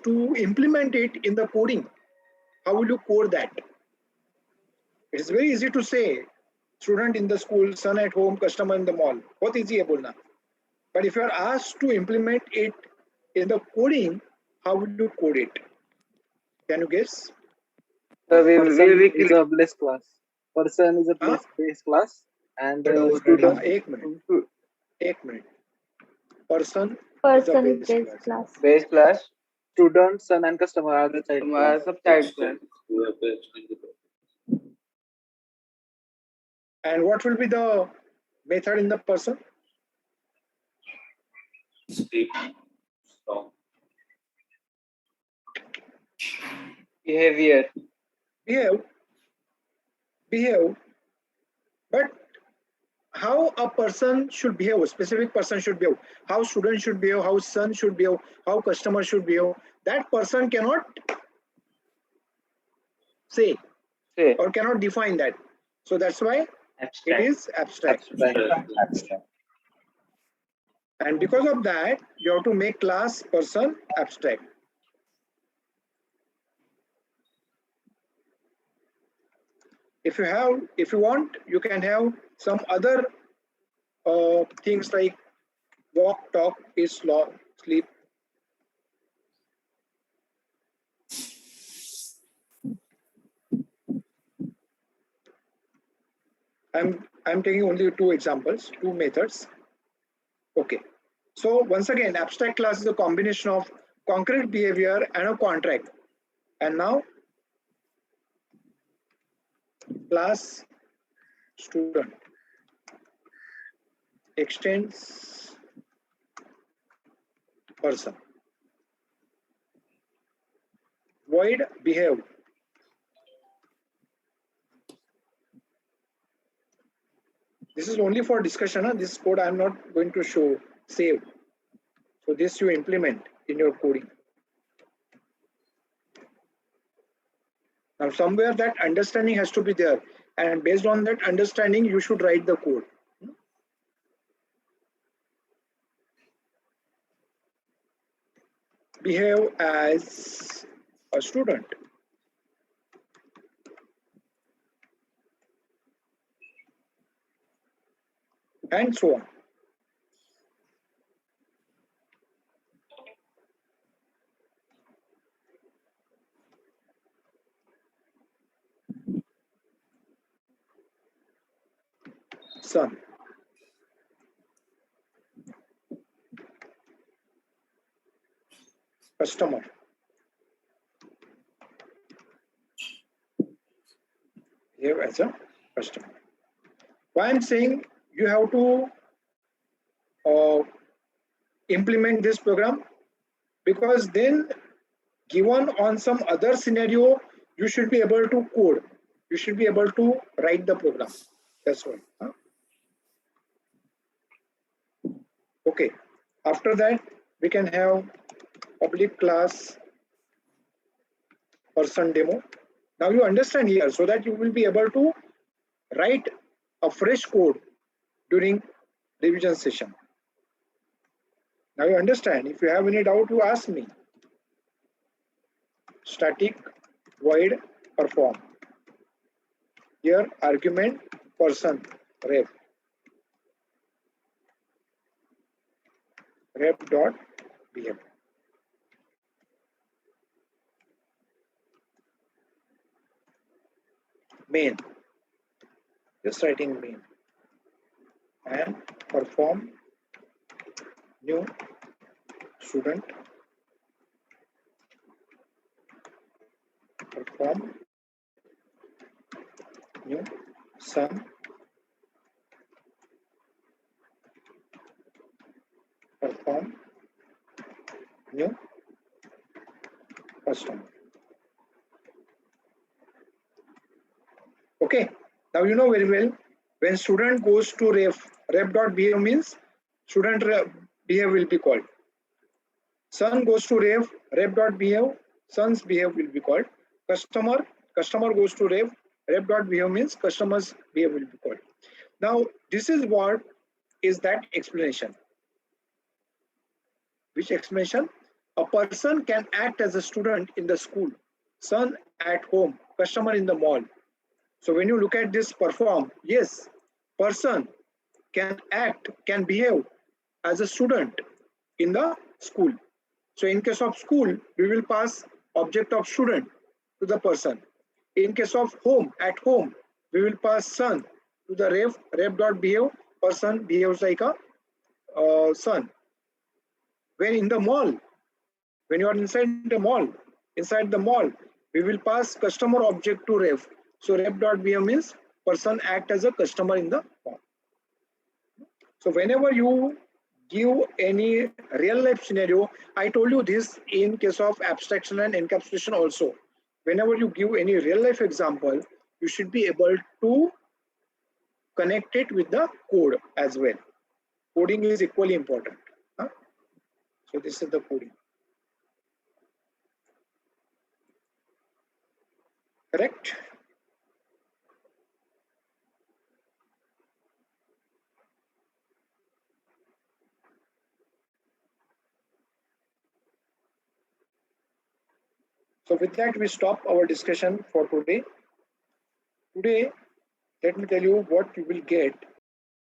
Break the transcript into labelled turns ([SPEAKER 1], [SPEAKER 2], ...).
[SPEAKER 1] to implement it in the coding, how will you code that? It's very easy to say, student in the school, son at home, customer in the mall. बहुत easy है बोलना. But if you are asked to implement it in the coding, how will you code it? Can you guess?
[SPEAKER 2] Person is a base class. Person is a base class, and student.
[SPEAKER 1] एक minute. Person
[SPEAKER 3] is base class.
[SPEAKER 2] Base class. Student, son, and customer are the child class.
[SPEAKER 4] Child class.
[SPEAKER 1] And what will be the method in the person?
[SPEAKER 4] Behavior.
[SPEAKER 1] Behave. But how a person should behave, a specific person should behave, how student should behave, how son should behave, how customer should behave, that person cannot say or cannot define that. So that's why
[SPEAKER 4] Abstract.
[SPEAKER 1] it is abstract. And because of that, you have to make class person abstract. If you want, you can have some other things like walk, talk, eat, sleep. I'm taking only two examples, two methods. Okay. So once again, abstract class is a combination of concrete behavior and a contract. And now class student extends person. Void behave. This is only for discussion. Huh? This code I'm not going to show, save. So this you implement in your coding. Now somewhere that understanding has to be there. And based on that understanding, you should write the code. Behave as a student. And so on. Son. Customer. Behave as a customer. Why I'm saying you have to implement this program, because then given on some other scenario, you should be able to code. You should be able to write the program. That's all. Huh? Okay. After that, we can have public class person demo. Now you understand here, so that you will be able to write a fresh code during revision session. Now you understand. If you have any doubt, you ask me. Static void perform. Here argument person ref. Ref dot behave. Main. Just writing main. And perform new student. Perform new son. Perform new customer. Okay, now you know very well, when student goes to ref.behave means student behave will be called. Son goes to ref.behave, son's behave will be called. Customer goes to ref.behave means customer's behave will be called. Now this is what is that explanation. Which explanation? A person can act as a student in the school, son at home, customer in the mall. So when you look at this perform, yes, person can act, can behave as a student in the school. So in case of school, we will pass object of student to the person. In case of home, at home, we will pass son to the ref dot behave, person behaves like a son. When in the mall, when you are inside the mall, we will pass customer object to ref. So ref dot behave means person act as a customer in the mall. So whenever you give any real life scenario, I told you this in case of abstraction and encapsulation also. Whenever you give any real life example, you should be able to connect it with the code as well. Coding is equally important. Huh? So this is the coding. Correct? So with that, we stop our discussion for today. Today, let me tell you what you will get